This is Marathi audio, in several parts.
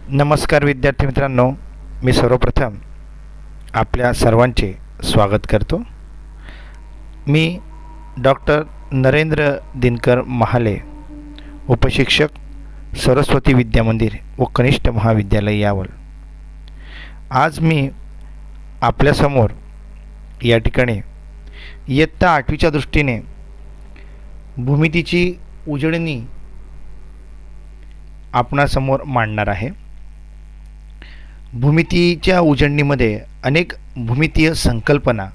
नमस्कार विद्यार्थी मित्रांनो, मी सर्वप्रथम आपल्या सर्वांचे स्वागत करतो। मी डॉक्टर नरेंद्र दिनकर महाले, उपशिक्षक, सरस्वती विद्या मंदिर व कनिष्ठ महाविद्यालय यावल। आज मी आपल्यासमोर या ठिकाणी इयत्ता 8वीच्या दृष्टीने भूमितीची उजळणी आपणासमोर मांडणार आहे। भूमितीच्या उजळणीमध्ये अनेक भूमितीय संकल्पना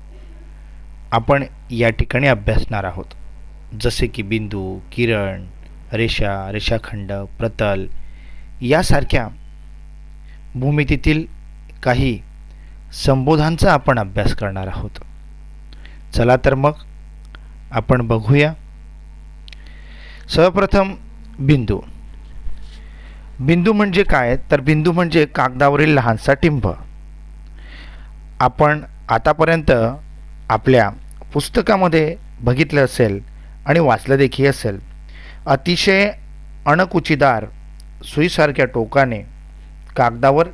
आपण या ठिकाणी अभ्यासणार आहोत, जसे की बिंदू, किरण, रेषा, रेषाखंड, प्रतल यासारख्या भूमितीतील काही संबोधांचा आपण अभ्यास करणार आहोत। चला तर मग आपण बघूया। सर्वप्रथम बिंदू। बिंदू म्हणजे काय? तर बिंदू म्हणजे कागदावरील लहानसा टिंब। आपण आतापर्यंत आपल्या पुस्तकामध्ये बघितलं असेल आणि वाचलं देखील असेल, अतिशय अणकुचीदार सुईसारख्या टोकाने कागदावर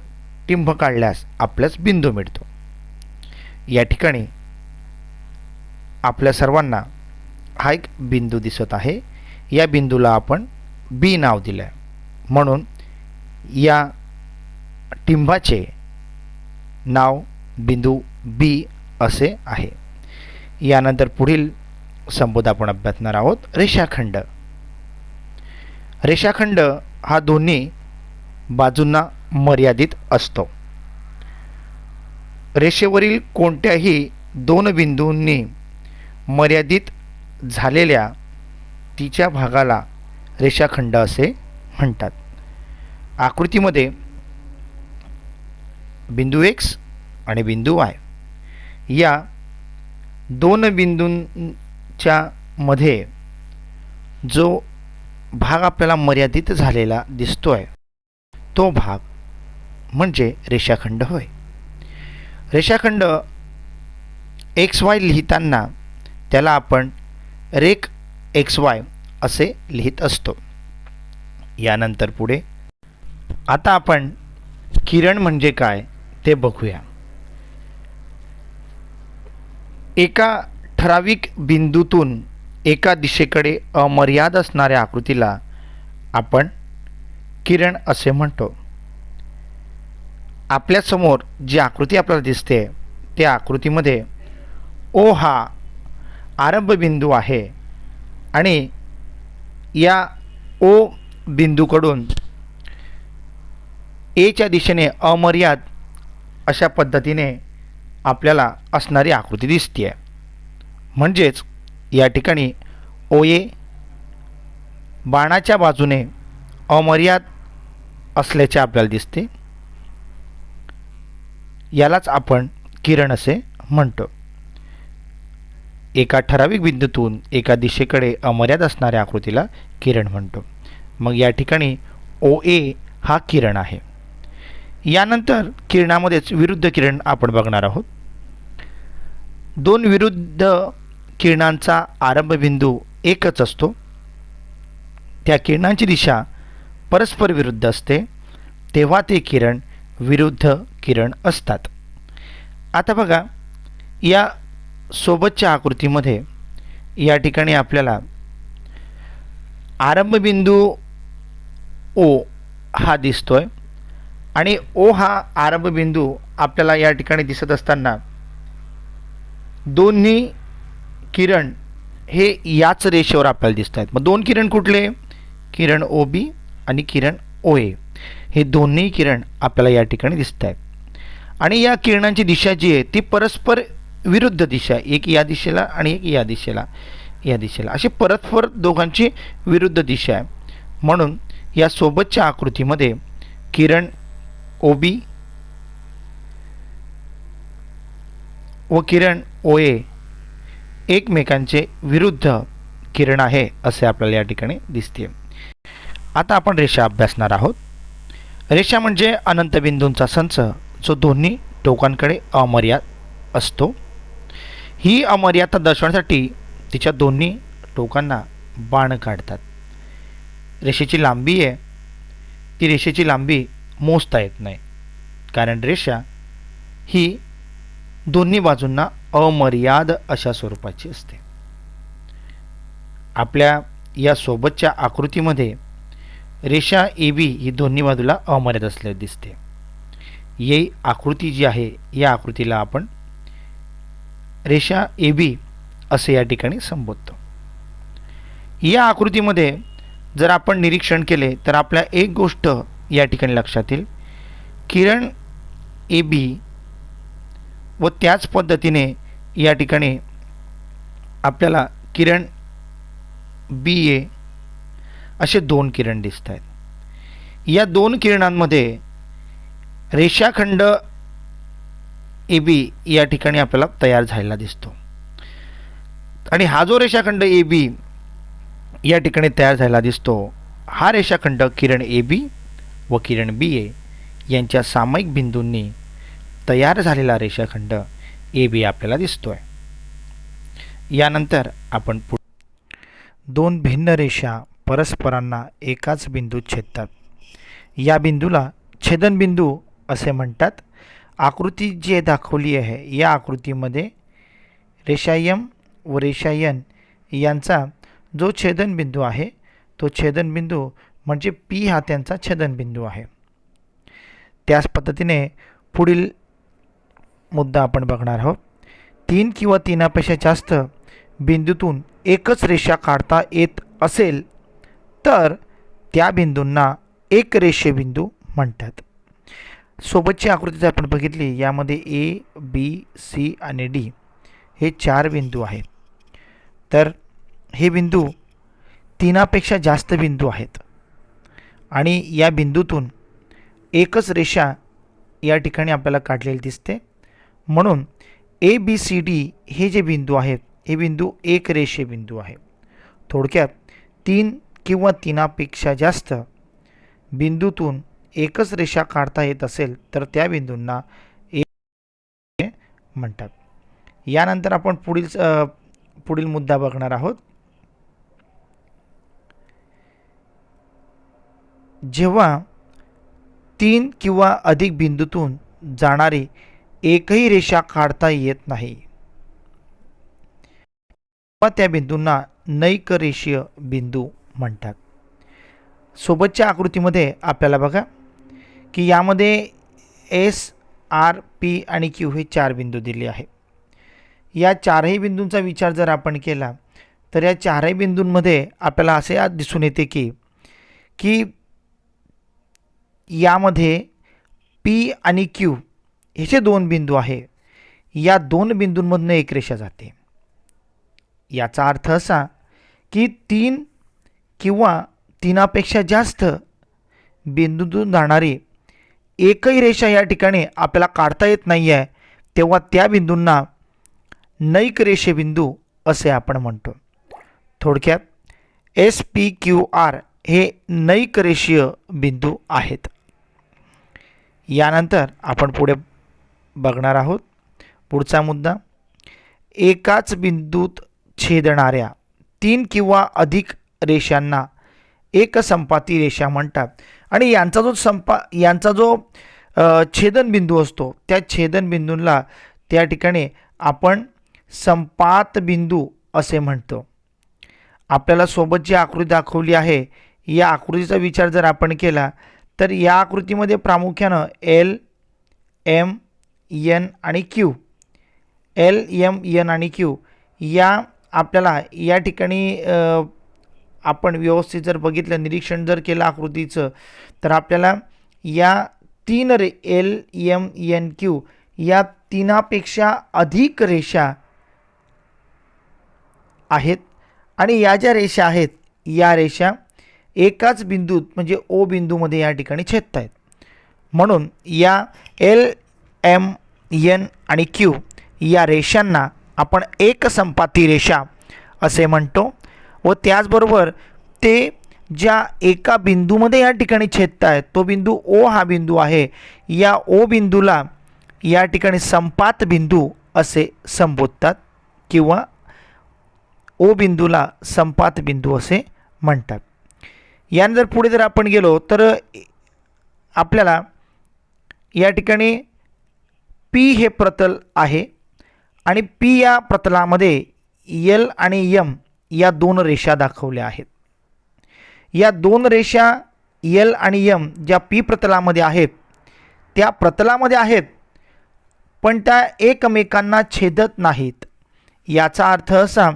टिंब काढल्यास आपल्यास बिंदू मिळतो। या ठिकाणी आपल्या सर्वांना हा एक बिंदू दिसत आहे। या बिंदूला आपण बी नाव दिलं आहे, म्हणून या टिंबाचे नाव बिंदू बी असे आहे। यानंतर पुढील संबोध आपण अभ्यासणार आहोत, रेषाखंड। रेषाखंड हा दोन्ही बाजूंना मर्यादित असतो। रेषेवरील कोणत्याही दोन बिंदूंनी मर्यादित झालेल्या तिच्या भागाला रेषाखंड असे म्हणतात। आकृतीमध्ये बिंदू एक्स आणि बिंदू वाय या दोन बिंदूंच्या मध्ये जो भाग आपल्याला मर्यादित झालेला दिसतोय तो भाग म्हणजे रेषाखंड होय। रेषाखंड एक्स वाय लिहिताना त्याला आपण रेख एक्स वाय असे लिहित असतो। यानंतर पुढे आता आपण किरण म्हणजे काय ते बघूया। एका ठराविक बिंदूतून एका दिशेकडे अमर्याद असणाऱ्या आकृतीला आपण किरण असे म्हणतो। आपल्यासमोर जी आकृती आपल्याला दिसते त्या आकृतीमध्ये ओ हा आरंभ बिंदू आहे आणि या ओ बिंदूकडून एच्या दिशेने अमर्याद अशा पद्धतीने आपल्याला असणारी आकृती दिसते। म्हणजेच या ठिकाणी ओ ए बाणाच्या बाजूने अमर्याद असल्याचे आपल्याला दिसते। यालाच आपण किरण असे म्हणतो। एका ठराविक बिंदूतून एका दिशेकडे अमर्याद असणाऱ्या आकृतीला किरण म्हणतो। मग या ठिकाणी ओ ए हा किरण आहे। यानंतर किरणामध्येच विरुद्ध किरण आपण बघणार आहोत। दोन विरुद्ध किरणांचा आरंभ बिंदू एकच असतो, त्या किरणांची दिशा परस्पर विरुद्ध असते, तेव्हा ते किरण विरुद्ध किरण असतात। आता बघा, या सोबतच्या आकृतीमध्ये या ठिकाणी आपल्याला आरंभ बिंदू ओ हा दिसतोय आणि ओ हा आरंभ बिंदू आपल्याला या ठिकाणी दिसत असताना दोन्ही किरण हे याच रेषेवर आपल्याला दिसत आहेत। मग दोन किरण कुठले? किरण ओ बी आणि किरण ओ ए हे दोन्ही किरण आपल्याला या ठिकाणी दिसत आहेत। आणि या किरणांची दिशा जी आहे ती परस्पर विरुद्ध दिशा, एक या दिशेला आणि एक या दिशेला अशी परस्पर दोघांची विरुद्ध दिशा आहे। म्हणून या सोबतच्या आकृतीमध्ये किरण ओ बी व किरण ओ ए एकमेकांचे विरुद्ध किरण आहे असे आपल्याला या ठिकाणी दिसते। आता आपण रेषा अभ्यासणार आहोत। रेषा म्हणजे अनंत बिंदूंचा संच जो दोन्ही टोकांकडे अमर्याद असतो। ही अमर्यादता दर्शवण्यासाठी तिच्या दोन्ही टोकांना बाण काढतात। रेषेची लांबी आहे ती रेषेची लांबी मोजता येत नाही, कारण रेषा ही दोन्ही बाजूंना अमर्याद अशा स्वरूपाची असते. आपल्या या सोबतच्या आकृतीमध्ये रेषा ए बी ही दोन्ही बाजूला अमर्याद असलेली दिसते. ही आकृती जी आहे या आकृतीला आपण रेषा ए बी असे या ठिकाणी संबोधतो. या आकृतीमध्ये जर आपण निरीक्षण केले तर आपल्या एक गोष्ट या ठिकाणी लक्षात येईल. किरण ए बी व त्याच पद्धतीने या ठिकाणी आपल्याला किरण बी ए असे दोन किरण दिसत आहेत. या दोन किरणांमध्ये रेषाखंड ए बी या ठिकाणी आपल्याला तयार झालेला दिसतो आणि हा जो रेषाखंड ए बी या ठिकाणी तयार झालेला दिसतो, हा रेषाखंड किरण ए बी व किरण बी ए यांच्या सामायिक बिंदूंनी तयार झालेला रेषाखंड ए बी आपल्याला दिसतोय. यानंतर आपण दोन भिन्न रेषा परस्परांना एकाच बिंदूत छेदतात. या बिंदूला छेदनबिंदू असे म्हणतात. आकृती जी दाखवली आहे या आकृतीमध्ये रेषा एम व रेषा एन यांचा जो छेदनबिंदू आहे तो छेदनबिंदू म्हणजे पी हा त्यांचा छेदनबिंदू आहे. त्याच पद्धतीने पुढील मुद्दा आपण बघणार आहोत. तीन किंवा तीनापेक्षा जास्त बिंदूतून एकच रेषा काढता येत असेल तर त्या बिंदूंना एक रेषेबिंदू म्हणतात. सोबतची आकृती जर आपण बघितली, यामध्ये ए बी सी आणि डी हे चार बिंदू आहेत. तर हे बिंदू तीनापेक्षा जास्त बिंदू आहेत आणि या बिंदूतून एकच रेषा या ठिकाणी आपल्याला काढलेली दिसते. म्हणून ए बी सी डी हे जे बिंदू आहेत हे बिंदू एक रेषे बिंदू आहे. थोडक्यात तीन किंवा तीनापेक्षा जास्त बिंदूतून एकच रेषा काढता येत असेल तर त्या बिंदूंना ए म्हणतात. यानंतर आपण पुढील मुद्दा बघणार आहोत. जेव्हा तीन किंवा अधिक बिंदूतून जाणारी एकही रेषा काढता येत नाही तेव्हा त्या बिंदूंना नैक रेषीय बिंदू म्हणतात. सोबतच्या आकृतीमध्ये आपल्याला बघा की यामध्ये एस आर पी आणि क्यू हे चार बिंदू दिले आहे. या चारही बिंदूंचा विचार जर आपण केला तर या चारही बिंदूंमध्ये आपल्याला असे दिसून येते की यामध्ये पी आणि क्यू हे जे दोन बिंदू आहे या दोन बिंदूंमधून एक रेषा जाते. याचा अर्थ असा की तीन किंवा तीनापेक्षा जास्त बिंदूतून जाणारी एकही रेषा या ठिकाणी आपल्याला काढता येत नाही आहे तेव्हा त्या बिंदूंना नैक रेषेबिंदू असे आपण म्हणतो. थोडक्यात एस पी क्यू आर हे नैक रेषीय बिंदू आहेत. यानंतर आपण पुढे बघणार आहोत पुढचा मुद्दा. एकाच बिंदूत छेदणाऱ्या तीन किंवा अधिक रेषांना एकसंपाती रेषा म्हणतात आणि यांचा जो छेदनबिंदू असतो त्या छेदनबिंदूंना त्या ठिकाणी आपण संपात बिंदू असे म्हणतो. आपल्याला सोबत जी आकृती दाखवली आहे या आकृतीचा विचार जर आपण केला तर या आकृतीमध्ये प्रामुख्यानं एल एम एन आणि क्यू एल एम एन आणि क्यू या आपल्याला या ठिकाणी आपण व्यवस्थित जर बघितलं निरीक्षण जर केलं आकृतीचं तर आपल्याला या तीन एल एम एन क्यू या तीनापेक्षा अधिक रेषा आहेत आणि या ज्या रेषा आहेत या रेषा एकाच बिंदूत म्हणजे ओ बिंदूमध्ये या ठिकाणी छेदत आहेत. म्हणून या एल एम एन आणि क्यू या रेषांना आपण एकसंपाती रेषा असे म्हणतो व त्याचबरोबर ते ज्या एका बिंदूमध्ये या ठिकाणी छेदत आहेत तो बिंदू ओ हा बिंदू आहे. या ओ बिंदूला या ठिकाणी संपात बिंदू असे संबोधतात किंवा ओ बिंदूला संपात बिंदू असे म्हणतात. यानंतर पुढे जर आपण गेलो तर आपल्याला या ठिकाणी पी हे प्रतल आहे आणि पी या प्रतलामध्ये एल आणि एम या दोन रेषा दाखवल्या आहेत. या दोन रेषा एल आणि एम ज्या पी प्रतलामध्ये आहेत त्या प्रतलामध्ये आहेत, पण त्या एकमेकांना छेदत नाहीत. याचा अर्थ असा,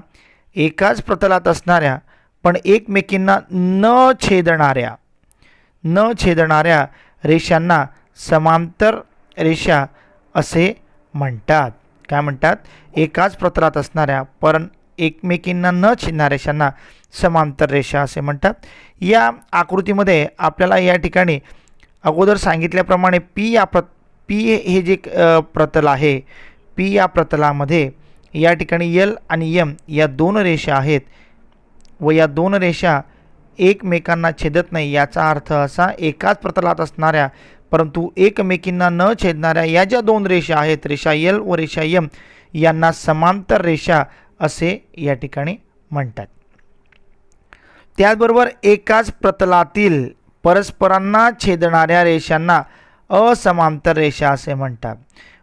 एकाच प्रतलात असणाऱ्या पण एकमेकींना न छेदणाऱ्या रेषांना समांतर रेषा असे म्हणतात. काय म्हणतात? एकाच प्रतलात असणाऱ्या पण एकमेकींना न छेदणाऱ्या रेषांना समांतर रेषा असे म्हणतात. या आकृतीमध्ये आपल्याला या ठिकाणी अगोदर सांगितल्याप्रमाणे पी हे जे प्रतल आहे, पी या प्रतलामध्ये या ठिकाणी एल आणि एम या दोन रेषा आहेत व या दोन रेषा एकमेकांना छेदत नाही. याचा अर्थ असा, एकाच प्रतलात असणाऱ्या परंतु एकमेकींना न छेदणाऱ्या या ज्या दोन रेषा आहेत, रेषा एल व रेषा एम, यांना समांतर रेषा असे या ठिकाणी म्हणतात. त्याचबरोबर एकाच प्रतलातील परस्परांना छेदणाऱ्या रेषांना असमांतर रेषा असे म्हणतात.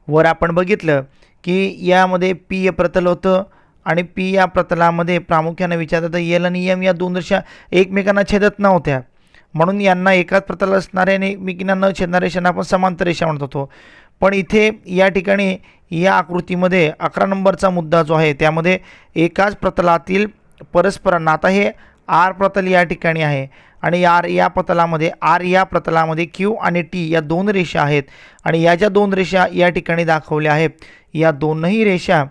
वर आपण बघितलं की यामध्ये पी हे प्रतल होतं आणि पी या प्रतलामध्ये प्रामुख्याने विचारतात एल आणि एम या दोन रेषा एकमेकांना छेदत नव्हत्या, म्हणून यांना एकाच प्रतल असणाऱ्या आणि एकमेकींना न छेदणाऱ्या रेषांना आपण समांतर रेषा म्हणत होतो. पण इथे या ठिकाणी या आकृतीमध्ये 11 नंबरचा मुद्दा जो आहे त्यामध्ये एकाच प्रतलातील परस्परांना, आता हे आर प्रतल या ठिकाणी आहे आणि आर या प्रतलामध्ये क्यू आणि टी या दोन रेषा आहेत आणि या ज्या दोन रेषा या ठिकाणी दाखवल्या आहेत, या दोनही रेषा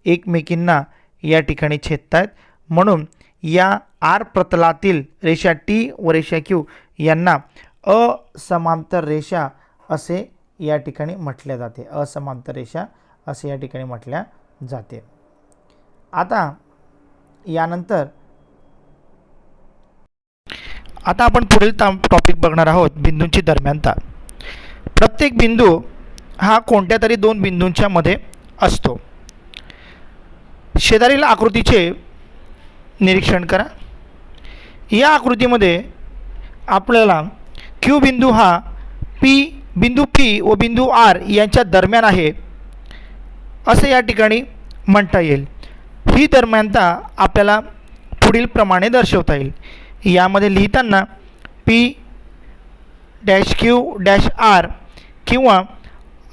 एकमेकींना या ठिकाणी छेदत आहेत. म्हणून या आर प्रतलातील रेषा टी व रेषा क्यू यांना असमांतर रेषा असे या ठिकाणी म्हटले जाते. असमांतर रेषा असे या ठिकाणी म्हटल्या जाते. आता यानंतर आपण पुढील टॉपिक बघणार आहोत, बिंदूंची दरम्यानता. प्रत्येक बिंदू हा कोणत्या तरी दोन बिंदूंच्या मध्ये असतो. शेजारील आकृतीचे निरीक्षण करा. या आकृतीमध्ये आपल्याला क्यू बिंदू हा बिंदू पी व बिंदू आर यांच्या दरम्यान आहे असे या ठिकाणी म्हणता येईल. ही दरम्यानता आपल्याला पुढील प्रमाणे दर्शवता येईल. यामध्ये लिहिताना P dash Q dash R किंवा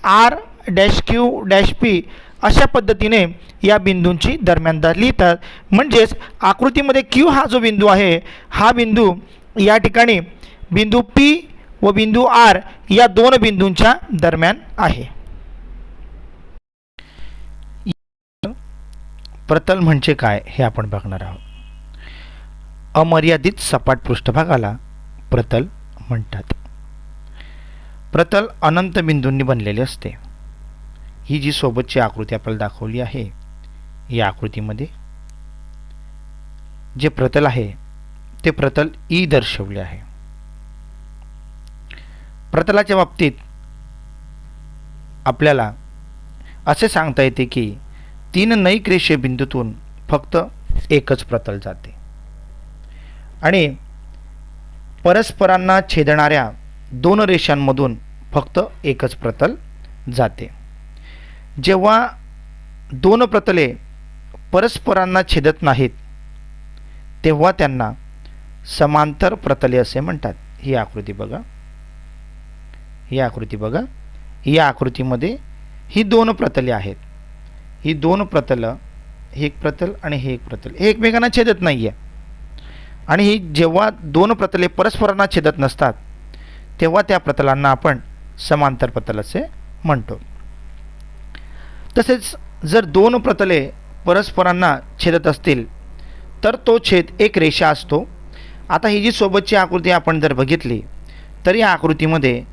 R dash Q dash P अशा पद्धतीने या बिंदूंची दरम्यानता लिहितात. म्हणजेच आकृतीमध्ये क्यू हा जो बिंदू आहे, हा बिंदू या ठिकाणी बिंदू पी व बिंदू आर या दोन बिंदूंच्या दरम्यान आहे. प्रतल म्हणजे काय हे आपण बघणार आहोत. अमर्यादित सपाट पृष्ठभागाला प्रतल म्हणतात. प्रतल अनंत बिंदूंनी बनलेले असते. ही जी सोबतची आकृती आपल्याला दाखवली आहे, या आकृतीमध्ये जे प्रतल आहे ते प्रतल ई दर्शवले आहे. प्रतलाच्या बाबतीत आपल्याला असे सांगता येते की 3 नैक रेषीय बिंदूतून फक्त एकच प्रतल जाते आणि परस्परांना छेदणाऱ्या दोन रेषांमधून फक्त एकच प्रतल जाते. जेव्हा दोन प्रतले परस्परांना छेदत नाहीत तेव्हा त्यांना समांतर प्रतले असे म्हणतात. ही आकृती बघा. या आकृतीमध्ये ही दोन प्रतले आहेत. ही दोन प्रतलं, हे एक प्रतल आणि हे एक प्रतल, हे एकमेकांना छेदत नाही आहे. आणि ही जेव्हा दोन प्रतले परस्परांना छेदत नसतात तेव्हा त्या प्रतलांना आपण समांतर प्रतल असे म्हणतो. तसेच जर दोन प्रतले परस्परांना छेदत असतील तर तो छेद एक रेषा असतो. आता ही जी सोबतची आकृती आपण जर बघितली तर या आकृतीमध्ये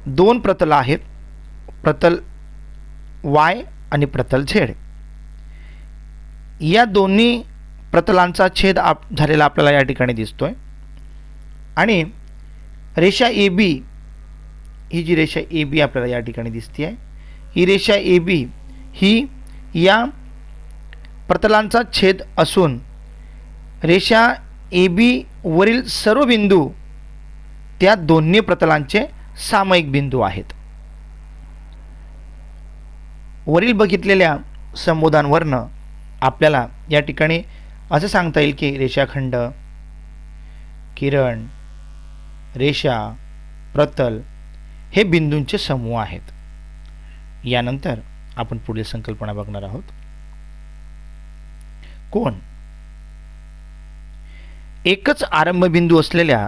दोन प्रतल आहेत, प्रतल वाय आणि प्रतल झेड. या दोन्ही प्रतलांचा छेद झालेला आपल्याला या ठिकाणी दिसतोय आणि रेषा ए बी, ही जी रेषा ए बी आपल्याला या ठिकाणी दिसते आहे, ही रेषा ए बी ही या प्रतलांचा छेद असून रेषा ए बी वरील सर्व बिंदू त्या दोन्ही प्रतलांचे सामायिक बिंदू आहेत. वरील बघितलेल्या संबोधांवरनं आपल्याला या ठिकाणी असं सांगता येईल की रेषाखंड, किरण, रेषा, प्रतल हे बिंदूंचे समूह आहेत. यानंतर आपण पुढील संकल्पना बघणार आहोत. कोन. एकच आरंभबिंदू असलेल्या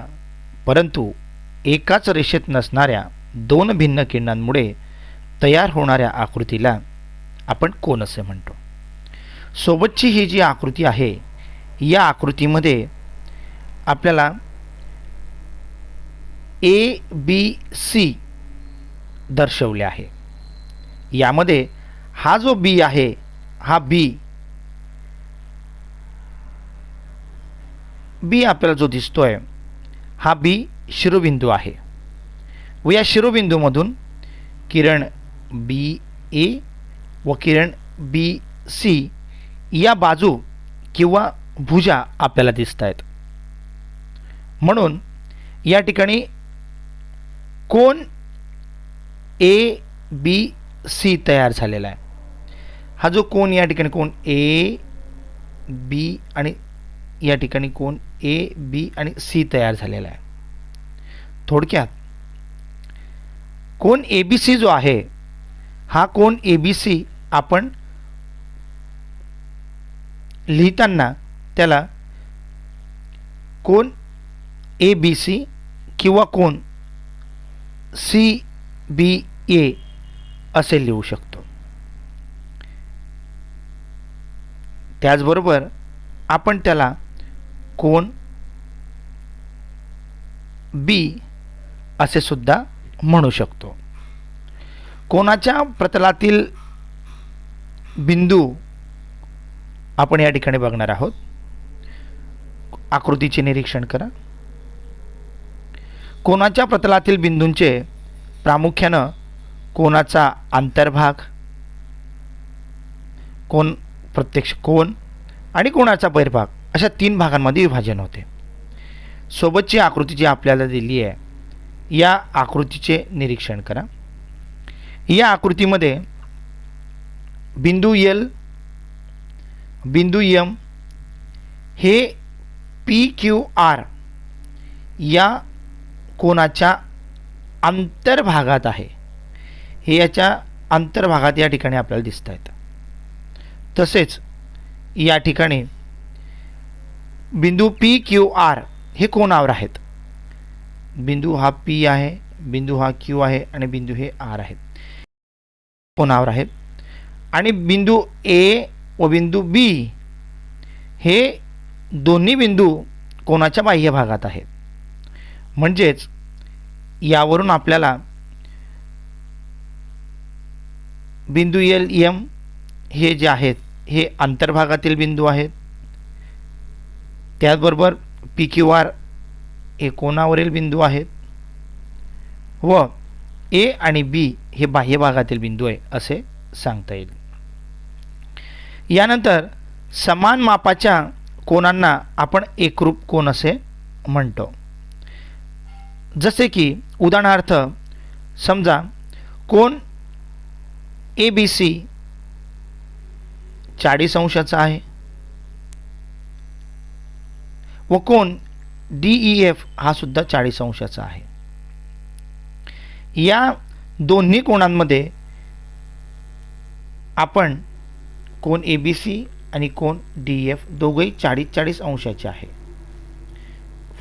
परंतु एकाच रेषेत नसणाऱ्या दोन भिन्न किरणांमुळे तयार होणाऱ्या आकृतीला आपण कोन असे म्हणतो. सोबतची ही जी आकृती आहे, या आकृतीमध्ये आपल्याला ABC दर्शवले आहे. यामध्ये हा जो बी आहे, हा बी आपल्याला जो दिसतोय, हा बी शिरोबिंदू आहे व या शिरोबिंदूमधून किरण BA व किरण BC या बाजू किंवा भुजा आपल्याला दिसत आहेत. म्हणून या ठिकाणी कोन ABC तयार झालेला आहे. हा जो कोन या ठिकाणी कोन AB आणि या ठिकाणी कोन AB आणि C तयार झालेला आहे. थोडक्यात कोन ABC जो आहे, हा कोन ABC आपण लिहिताना त्याला कोन ABC किंवा कोन CBA असे लिहू शकतो. त्याचबरोबर आपण त्याला कोन B असे सुद्धा म्हणू शकतो. कोनाच्या प्रतलातील बिंदू आपण या ठिकाणी बघणार आहोत. आकृतीचे निरीक्षण करा. कोनाच्या प्रतलातील बिंदूंचे प्रामुख्याने कोनाचा अंतर्भाग, कोन प्रत्यक्ष कोन आणि कोनाचा बहिर्भाग अशा 3 भागांमध्ये विभाजन होते. सोबतची आकृती जी आपल्याला दिली आहे, या आकृतीचे निरीक्षण करा. या आकृतीमध्ये बिंदू L, बिंदू M हे PQR या कोनाच्या अंतर्भागात आहे. हे याच्या अंतर्भागात या ठिकाणी आपल्याला दिसत आहेत. तसेच या ठिकाणी बिंदू PQR हे कोनावर आहेत. बिंदू हा P आहे, बिंदू हा Q आहे आणि बिंदू हे R आहेत, कोनावर आहेत. आणि बिंदू A व बिंदू B हे दोन्ही बिंदू कोनाच्या बाह्य भागात आहेत. म्हणजेच यावरून आपल्याला बिंदू L, M हे जे आहेत हे अंतर्भागातील बिंदू आहेत. त्याचबरोबर PQR हे कोनावरील बिंदू आहेत व A आणि B हे बाह्य भागातील बिंदू आहे असे सांगता येईल. यानंतर समान मापाच्या कोनांना आपण एकरूप कोन असे म्हणतो. जसे की उदाहरणार्थ समजा कोन ABC 40 अंशाचा आहे व कोन DEF हा सुद्धा 40 अंशाचा आहे. या दोन्ही कोनांमध्ये आपण कोन ABC आणि कोन DEF दोघेही 40-40 अंशाचे आहे.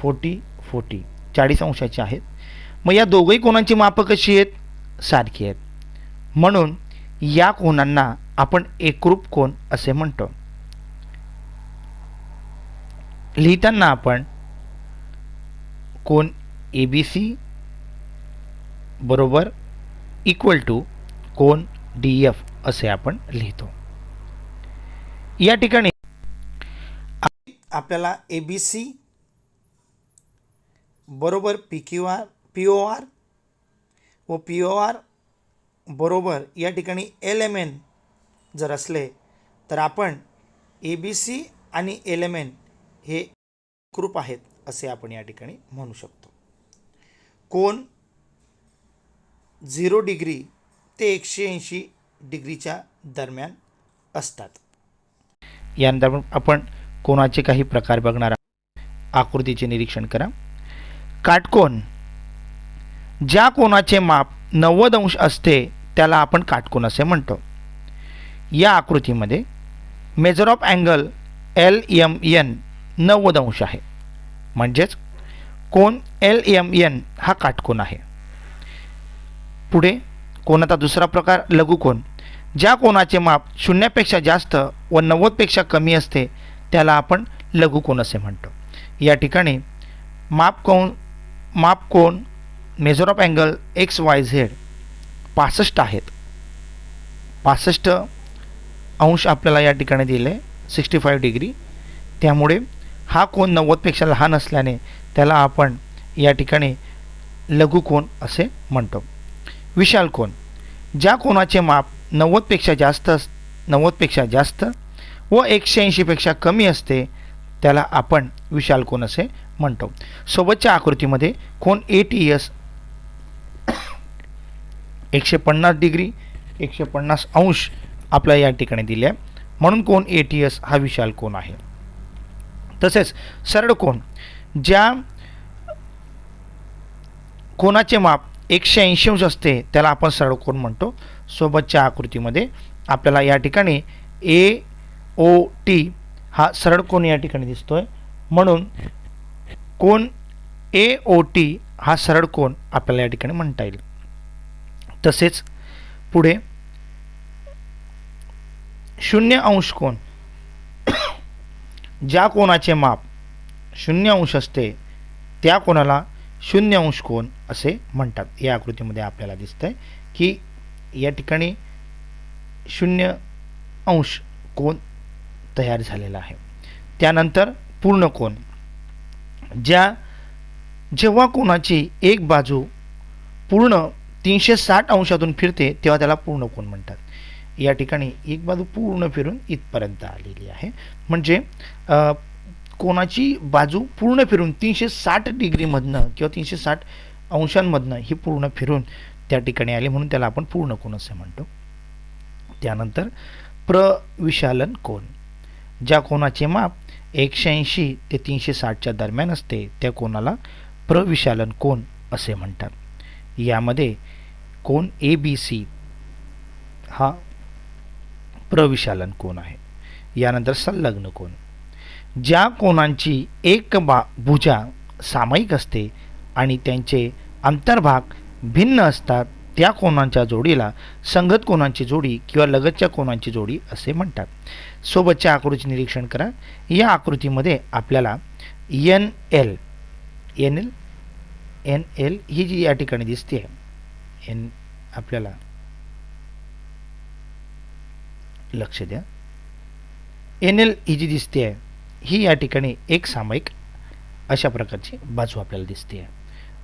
40-40 40 अंशाचे आहेत. मग या दोघेही कोनांची मापं कशी आहेत? सारखी आहेत. म्हणून या कोनांना आपण एकरूप कोन असे म्हणतो. लिहिताना आपण कोन ABC बरोबर इक्वल टू कोन DF असे आपण लिहितो. या ठिकाणी आपल्याला ABC बरोबर POR व POR बरोबर या ठिकाणी LMN जर असले तर आपण ABC आणि LMN हे एकरूप आहेत असे आपण या ठिकाणी म्हणू शकतो. कोन 0 डिग्री ते 180 डिग्रीच्या दरम्यान असतात. यानंतर आपण कोनाचे काही प्रकार बघणार आहोत. आकृतीचे निरीक्षण करा. काटकोन, ज्या कोनाचे माप 90 अंश असते त्याला आपण काटकोन असे म्हणतो. या आकृतीमध्ये मेजर ऑफ अँगल LMN 90 अंश आहे, म्हणजेच कोन LMN हा काटकोन आहे. पुढे कोनाचा दुसरा प्रकार लघुकोन, ज्या कोनाचे माप 0 पेक्षा जास्त व 90 पेक्षा कमी असते त्याला आपण लघुकोन असे म्हणतो. या ठिकाणी माप कोन मेजर ऑफ अँगल XYZ 65 आहेत. 65 अंश आपल्याला या ठिकाणी दिले, 65 डिग्री. त्यामुळे हा कोन 90 पेक्षा लहान असल्याने त्याला आपण या ठिकाणी लघुकोन असे म्हणतो. विशाल कोन, ज्या कोनाचे माप 90 पेक्षा जास्त व 180 पेक्षा कमी असते त्याला आपण विशाल कोन असे म्हणतो. सोबतच्या आकृतीमध्ये कोन ATS 150 डिग्री 150 अंश आपल्याला या ठिकाणी दिले आहे, म्हणून कोन ATS हा विशाल कोन आहे. तसेच सरळ कोन, ज्या कोनाचे माप 180 अंश असते त्याला आपण सरळ कोन म्हणतो. सोबतच्या आकृतीमध्ये आपल्याला या ठिकाणी AOT हा सरळ कोन या ठिकाणी दिसतोय, म्हणून कोन AOT हा सरळ कोन आपल्याला या ठिकाणी म्हणता येईल. तसेच पुढे 0 अंश कोन, ज्या कोनाचे माप 0 अंश असते त्या कोनाला 0 अंश कोन असे म्हणतात. या आकृतीमध्ये आपल्याला दिसतंय की या ठिकाणी 0 अंश कोन तयार झालेला आहे. त्यानंतर पूर्ण कोन, जेव्हा कोनाची एक बाजू पूर्ण 360 अंशातून फिरते तेव्हा त्याला पूर्ण कोन म्हणतात. या ठिकाणी एक बाजू पूर्ण फिरून इथपर्यंत आलेली आहे, म्हणजे कोनाची बाजू पूर्ण फिरून 360 डिग्रीमधनं किंवा 360 अंशांमधनं ही पूर्ण फिरून त्या ठिकाणी आली, म्हणून त्याला आपण पूर्ण कोन असे म्हणतो. त्यानंतर प्रविशालन कोन, ज्या कोनाचे माप 180 ते 360च्या दरम्यान असते त्या कोनाला प्रविशालन कोन असे म्हणतात. यामध्ये कोन ABC हा प्रविशालन कोन आहे. यानंतर संलग्न कोन, ज्या कोनांची एक भुजा सामायिक असते आणि त्यांचे अंतर्भाग भिन्न असतात त्या कोनांच्या जोडीला संगत कोनांची जोडी किंवा लगतच्या कोनांची जोडी असे म्हणतात. सोबतच्या आकृतीचे निरीक्षण करा. या आकृतीमध्ये आपल्याला NL ही जी या ठिकाणी दिसते, आपल्याला लक्ष द्या, NL ही जी दिसते आहे ही या ठिकाणी एक सामायिक अशा प्रकारची बाजू आपल्याला दिसते आहे.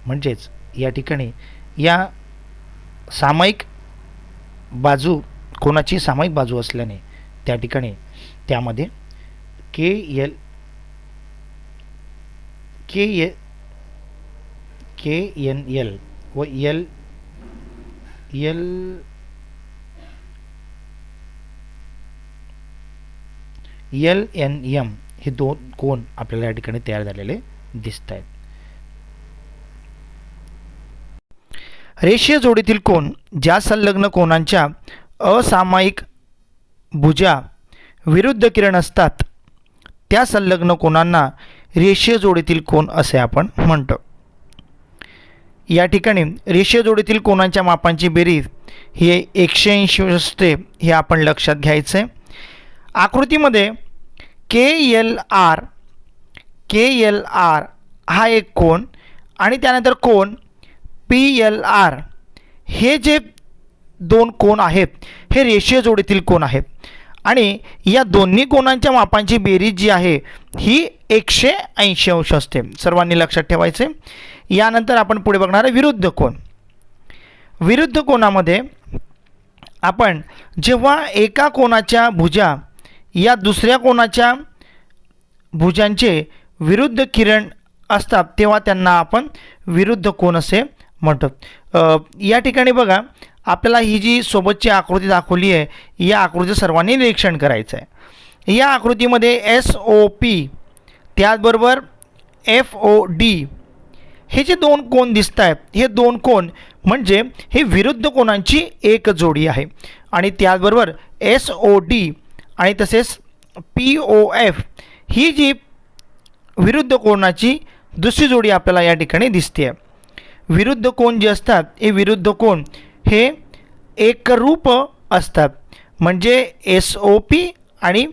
म्हणजेच या ठिकाणी या सामायिक बाजू कोणाची सामायिक बाजू असल्याने त्या ठिकाणी त्यामध्ये KNL व LNM हे दोन कोन आपल्याला या ठिकाणी तयार झालेले दिसत आहेत. रेषीय जोडीतील कोन, ज्या संलग्न कोनांच्या असामायिक भुजा विरुद्ध किरण असतात त्या संलग्न कोनांना रेषीय जोडीतील कोन असे आपण म्हणतो. या ठिकाणी रेषीय जोडीतील कोनांच्या मापांची बेरीज ही 180 असते हे आपण लक्षात घ्यायचे. आकृतीमध्ये KLR हा एक कोन आणि त्यानंतर कोन PLR हे जे दोन कोन आहेत हे रेषीय जोडीतील कोन आहेत आणि या दोन्ही कोनांच्या मापांची बेरीज जी आहे ही 180 अंश असते. सर्वांनी लक्षात ठेवायचे. यानंतर आपण पुढे बघणार आहे विरुद्ध कोन. विरुद्ध कोनामध्ये आपण जेव्हा एका कोनाच्या भुजा या दुसऱ्या कोनाच्या भुजांचे विरुद्ध किरण असतात तेव्हा त्यांना आपण विरुद्ध कोन असे म्हणतो. या ठिकाणी बघा आपल्याला ही जी सोबतची आकृती दाखवली आहे या आकृतीचं सर्वांनी निरीक्षण करायचं आहे. या आकृतीमध्ये SOP त्याचबरोबर FOD हे जे दोन कोन दिसत आहेत हे दोन कोन म्हणजे हे विरुद्ध कोनांची एक जोडी आहे. आणि त्याचबरोबर SOD आणि तसेच POF ही जी विरुद्ध कोनाची दुसरी जोडी आपल्याला या ठिकाणी दिसते आहे. विरुद्ध कोन जे असतात हे विरुद्ध कोन हे एकरूप असतात. म्हणजे SOP आणि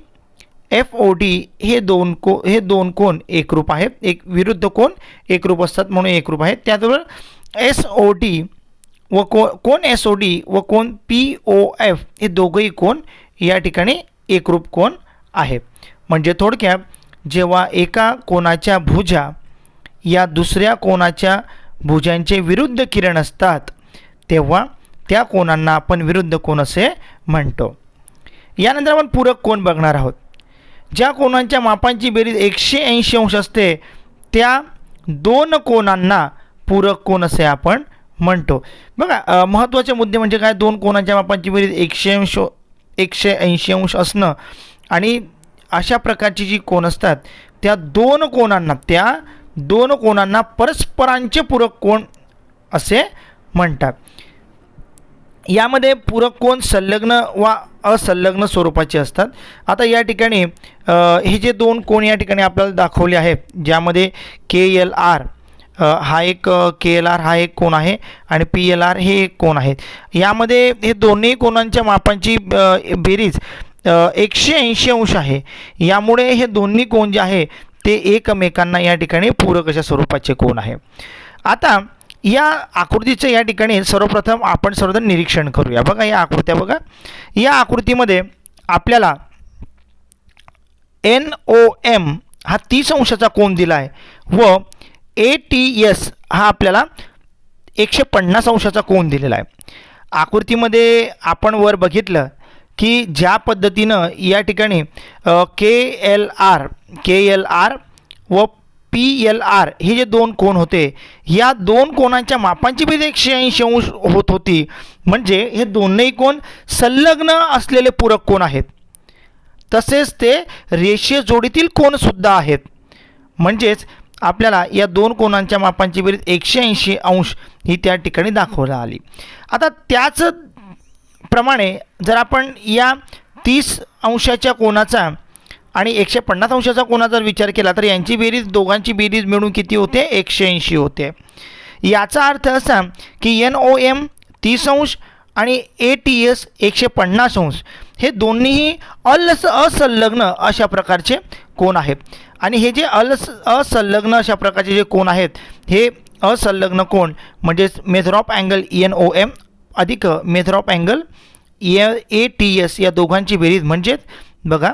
FOD हे दोन कोन एकरूप आहेत. एक विरुद्ध कोन एकरूप असतात म्हणून एकरूप आहेत. त्याचबरोबर SOD व कोन SOD व कोन POF हे दोघंही कोन या ठिकाणी एकरूप कोन आहेत. म्हणजे थोडक्यात जेव्हा एका कोनाच्या भुजा या दुसऱ्या कोनाच्या भुजांचे विरुद्ध किरण असतात तेव्हा त्या कोनांना आपण विरुद्ध कोन असे म्हणतो. यानंतर आपण पूरक कोन बघणार आहोत. ज्या कोनांच्या मापांची बेरीज 180 अंश असते त्या दोन कोनांना पूरक कोन असे आपण म्हणतो. बघा महत्त्वाचे मुद्दे म्हणजे काय, दोन कोनांच्या मापांची बेरीज 180 अंश असणं आणि अशा प्रकारची जी कोन असतात त्या दोन कोनांना परस्परांचे पूरक कोन असे म्हणतात. यामध्ये पूरक कोन संलग्न व असंलग्न स्वरूपाचे असतात. आता या ठिकाणी हे जे दोन कोन या ठिकाणी आपल्याला दाखवले आहेत ज्यामध्ये KLR हा एक KLR हा एक कोन आहे आणि PLR हे एक कोन आहेत. यामध्ये हे दोन्ही कोनांच्या मापांची बेरीज 180 अंश आहे. यामुळे हे दोन्ही कोन जे आहे ते एकमेकांना या ठिकाणी पूरक अशा स्वरूपाचे कोन आहे. आता या आकृतीचं या ठिकाणी सर्वप्रथम आपण सर्वजण निरीक्षण करूया. बघा या आकृत्या बघा. या आकृतीमध्ये आपल्याला NOM हा 30 अंशाचा कोन दिला आहे व ATS हा आपल्याला 150 अंशाचा कोन दिलेला आहे. आकृतीमध्ये आपण वर बघितलं की ज्या पद्धतीनं या ठिकाणी KLR व PLR हे जे दोन कोन होते या दोन कोनांच्या मापांची बेरीज 180 अंश होत होती. म्हणजे हे दोन्ही कोन संलग्न असलेले पूरक कोन आहेत. तसेच ते रेषीय जोडीतील कोनसुद्धा आहेत. म्हणजेच आपल्याला या दोन कोनांच्या मापांची बेरीज 180 अंश ही त्या ठिकाणी दाखवण्यात आली. आता त्याच प्रमाणे जर आपण या 30 अंशाच्या कोनाचा आणि 150 अंशाचा कोनाचा विचार केला तर यांची बेरीज दोघांची बेरीज मिळून किती होते 180 होते. याचा अर्थ असा की NOM 30 अंश आणि ATS 150 अंश हे दोन्हीही असंलग्न अशा प्रकारचे कोन आहेत. आणि हे जे असंलग्न अशा प्रकारचे जे कोन आहेत हे असंलग्न कोन म्हणजेच मेथड ऑफ अँगल NOM अधिक मेथड ऑफ अँगल ATS या दोघांची बेरीज म्हणजेच बघा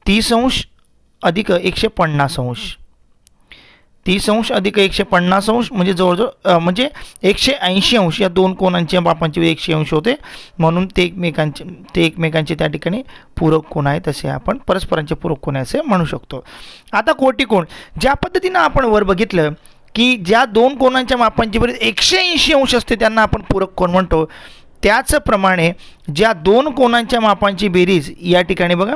30 अंश अधिक 150 अंश 30 अंश अधिक 150 अंश म्हणजे जवळजवळ म्हणजे 180 अंश या दोन कोनांच्या मापांची 180 अंश होते. म्हणून ते एकमेकांचे त्या ठिकाणी पूरक कोन आहेत असे आपण परस्परांचे पूरक कोन असे म्हणू शकतो. आता कोटिकोन ज्या पद्धतीनं आपण वर बघितलं की ज्या दोन कोनांच्या मापांची बेरीज 180 अंश असते त्यांना आपण पूरक कोन म्हणतो. त्याचप्रमाणे ज्या दोन कोनांच्या मापांची बेरीज या ठिकाणी बघा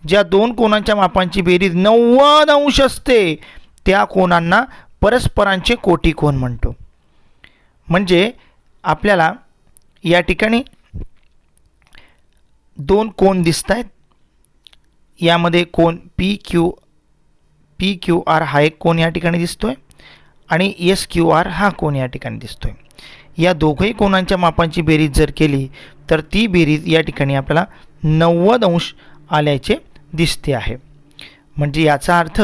ज्या दोन कोनांच्या मापांची बेरीज 90 अंश असते त्या कोनांना परस्परांचे कोटिकोन म्हणतो. म्हणजे आपल्याला या ठिकाणी दोन कोन दिसत आहेत. यामध्ये कोन PQR हा एक कोन या ठिकाणी दिसतोय आणि SQR हा कोन या ठिकाणी दिसतोय. या दोघही कोनांच्या मापांची बेरीज जर केली तर ती बेरीज या ठिकाणी आपल्याला 90 अंश आल्याचे दिसते आहे. म्हणजे याचा अर्थ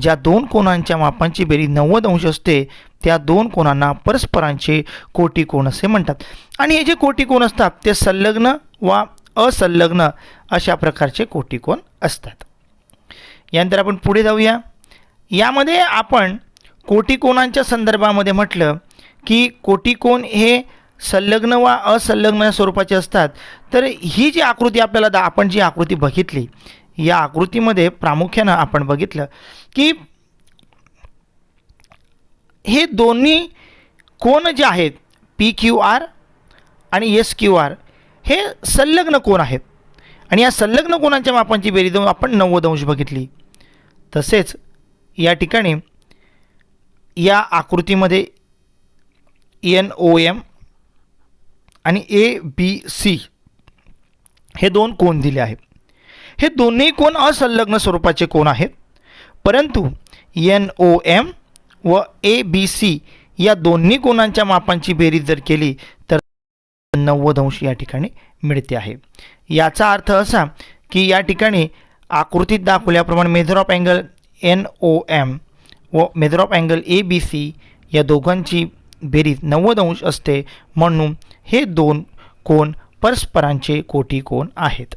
ज्या दोन कोनांच्या मापांची बेरीज 90 अंश असते त्या दोन कोनांना परस्परांचे कोटिकोन असे म्हणतात. आणि हे जे कोटिकोन असतात ते संलग्न व असंलग्न अशा प्रकारचे कोटिकोन असतात. यानंतर आपण पुढे जाऊया. यामध्ये आपण कोटिकोनांच्या संदर्भामध्ये म्हटलं की कोटिकोन हे संलग्न व असंलग्न स्वरूपाचे असतात. तर ही जी आकृती आपल्याला आपण जी आकृती बघितली या आकृतीमध्ये प्रामुख्यानं आपण बघितलं की हे दोन्ही कोन जे आहेत PQR आणि SQR हे संलग्न कोन आहेत आणि या संलग्न कोनांच्या मापांची बेरीज आपण 90 अंश बघितली. तसेच या ठिकाणी या आकृतीमध्ये NOM आणि ABC हे दोन कोन दिले आहेत. हे दोन्ही कोन असंलग्न स्वरूपाचे कोन आहेत, परंतु NOM व ABC या दोन्ही कोनांच्या मापांची बेरीज जर केली तर 90 अंश या ठिकाणी मिळते आहे. याचा अर्थ असा की या ठिकाणी आकृतीत दाखवल्याप्रमाणे मेजर ऑफ अँगल NOM व मेजर ऑफ अँगल ABC या दोघांची बेरीज 90 अंश असते, म्हणून हे दोन कोन परस्परांचे कोटी कोन आहेत.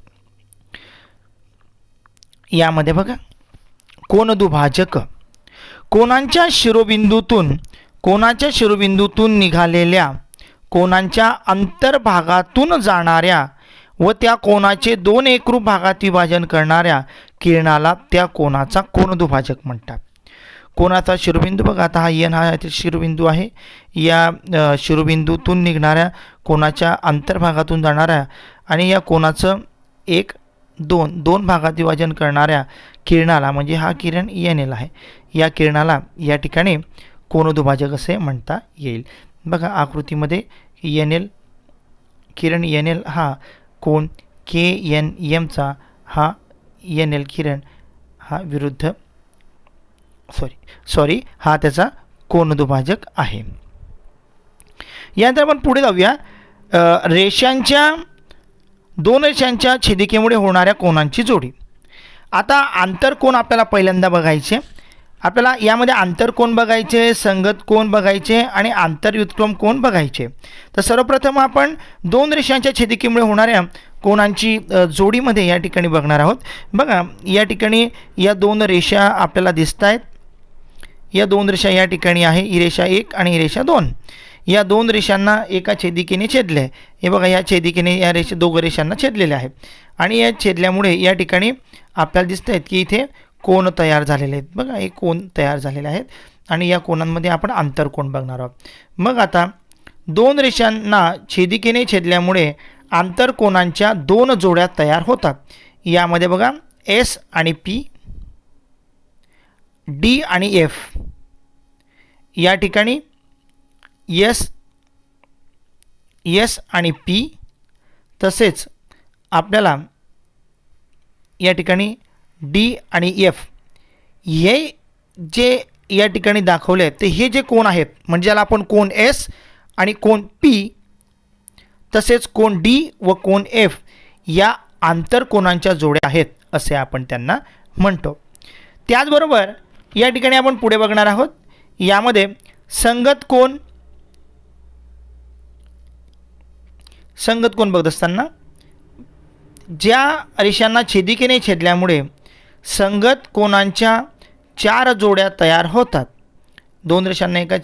यामध्ये बघा कोनदुभाजक कोनाच्या शिरोबिंदूतून निघालेल्या कोनाच्या अंतर्भागातून जाणाऱ्या व त्या कोनाचे दोन एकरूप भागात विभाजन करणाऱ्या किरणाला त्या कोनाचा कोनदुभाजक म्हणतात. कोनाचा शिरोबिंदू बघा, आता हा N हा शिरोबिंदू आहे. या शिरोबिंदूतून निघणाऱ्या कोनाच्या अंतर्भागातून जाणाऱ्या आणि या कोनाचं दोन भागात विभाजन करणाऱ्या किरणाला म्हणजे हा किरण NL आहे, या किरणाला या ठिकाणी कोनदुभाजक असे म्हणता येईल. बघा आकृतीमध्ये किरण NL हा कोन KNMचा हा NL किरण हा विरुद्ध हा त्याचा कोनदुभाजक आहे. यानंतर आपण पुढे जाऊया. दोन रेषांच्या छेदिकेमुळे होणाऱ्या कोनांची जोडी. आता आंतरकोन आपल्याला पहिल्यांदा बघायचे. आपल्याला यामध्ये आंतरकोन बघायचे, संगत कोन बघायचे आणि आंतरव्युत्क्रम कोन बघायचे. तर सर्वप्रथम आपण दोन रेषांच्या छेदिकेमुळे होणाऱ्या कोनांची जोडीमध्ये या ठिकाणी बघणार आहोत. बघा या ठिकाणी या दोन रेषा आपल्याला दिसत आहेत. या दोन रेषा या ठिकाणी आहे, ही रेषा 1 आणि ही रेषा 2. या दोन रेषांना एका छेदिकेने छेदले. हे बघा या छेदिकेने या दोघं रेषांना छेदलेले आहेत आणि या छेदल्यामुळे या ठिकाणी आपल्याला दिसत आहेत की इथे कोन तयार झालेले आहेत. बघा हे कोन तयार झालेले आहेत आणि या कोनांमध्ये आपण आंतरकोन बघणार आहोत. मग आता दोन रेषांना छेदिकेने छेदल्यामुळे आंतरकोनांच्या दोन जोड्या तयार होतात. यामध्ये बघा S आणि P, D आणि F. या ठिकाणी S आणि P, तसेच आपल्याला या ठिकाणी D आणि F हे जे या ठिकाणी दाखवले आहेत ते हे जे कोन आहेत म्हणजे ज्याला आपण कोन S आणि कोन P तसेच कोन D व कोन F या आंतरकोनांच्या जोड्या आहेत असे आपण त्यांना म्हणतो. त्याचबरोबर या ठिकाणी आपण पुढे बघणार आहोत. यामध्ये संगत कोन बघत असताना ज्या रेषांना छेदिकेने छेदल्यामुळे संगत कोनांच्या 4 जोड्या तयार होतात. दोन रेषांना जर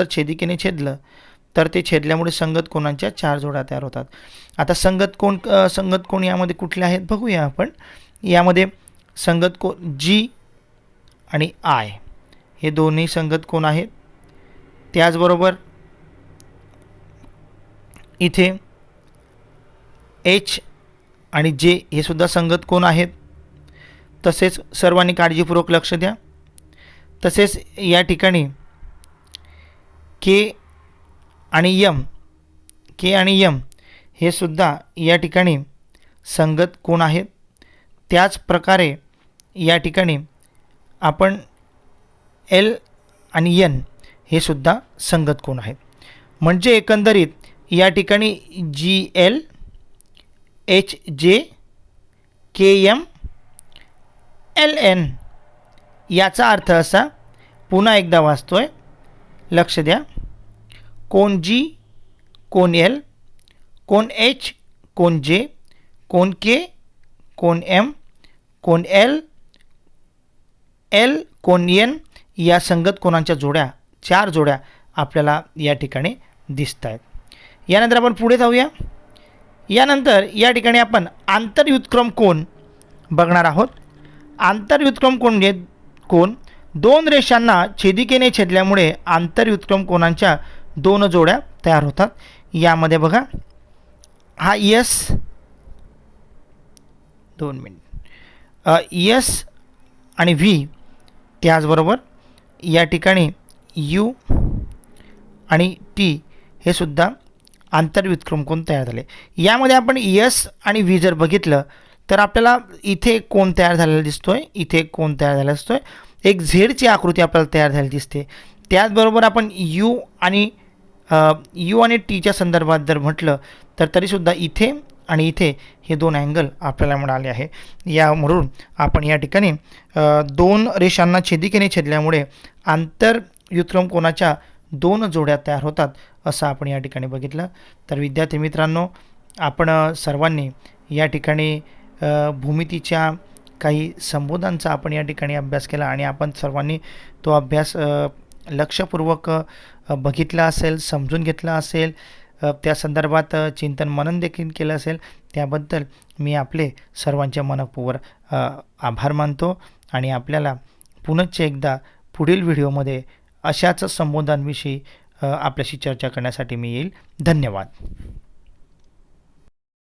छेदिकेने छेदलं तर ते छेदल्यामुळे संगत कोनांच्या 4 जोड्या तयार होतात. आता संगत कोन यामध्ये कुठले आहेत बघूया आपण. यामध्ये संगत कोन G आणि I हे दोन्ही संगत कोन आहेत. त्याचबरोबर इथे H आणि J हे सुद्धा संगत कोन आहेत. तसेच सर्वांनी काळजीपूर्वक लक्ष द्या. तसेच या ठिकाणी K आणि M हे सुद्धा या ठिकाणी संगत कोन आहेत. त्याच प्रकारे या ठिकाणी आपण L आणि N हे सुद्धा संगत कोन आहेत. म्हणजे एकंदरीत या ठिकाणी GL, HJ, KM, LN याचा अर्थ असा, पुन्हा एकदा वाचतोय, लक्ष द्या. कोन G, कोन L, कोन H, कोन J, कोन K, कोन M, कोन L, कोन N या संगत कोनांच्या जोड्या 4 जोड्या आपल्याला या ठिकाणी दिसत आहेत. यानंतर आपण पुढे जाऊया. यानंतर या ठिकाणी आपण आंतरव्युत्क्रम कोन बघणार आहोत. आंतरव्युत्क्रम कोन दोन रेषांना छेदिकेने छेदल्यामुळे आंतरव्युत्क्रम कोनांच्या 2 जोड्या तयार होतात. यामध्ये बघा हा यस 2 मिनिट यस आणि व्ही, त्याचबरोबर या ठिकाणी यू आणि टी हे सुद्धा आंतरव्युत्क्रम कोन तयार झाले. यामध्ये आपण यस आणि व्ही जर बघितलं तर आपल्याला इथे एक कोन तयार झालेला दिसतोय, इथे एक कोन तयार झालेला दिसतोय, एक झेडची आकृती आपल्याला तयार झालेली दिसते. त्याचबरोबर आपण यू आणि टीच्या संदर्भात जर म्हटलं तर तरीसुद्धा इथे आणि इथे हे 2 अँगल आपल्याला मिळाले आहे. यावरून आपण या ठिकाणी 2 रेषांना छेदिकेने छेदल्यामुळे आंतरव्युत्क्रम कोनाच्या 2 जोड्या तयार होतात असं आपण या ठिकाणी बघितलं. तर विद्यार्थी मित्रांनो, आपण सर्वांनी या ठिकाणी भूमितीच्या काही संबोधांचा आपण या ठिकाणी अभ्यास केला आणि आपण सर्वांनी तो अभ्यास लक्षपूर्वक बघितला असेल, समजून घेतला असेल, त्या संदर्भात चिंतन मनन देखील केलं असेल. त्याबद्दल मी आपले सर्वांच्या मनपूर्वक आभार मानतो आणि आपल्याला पुनश्च एकदा पुढील व्हिडिओमध्ये अशाच संबोधांविषयी आपल्याशी चर्चा करण्यासाठी मी येईल. धन्यवाद.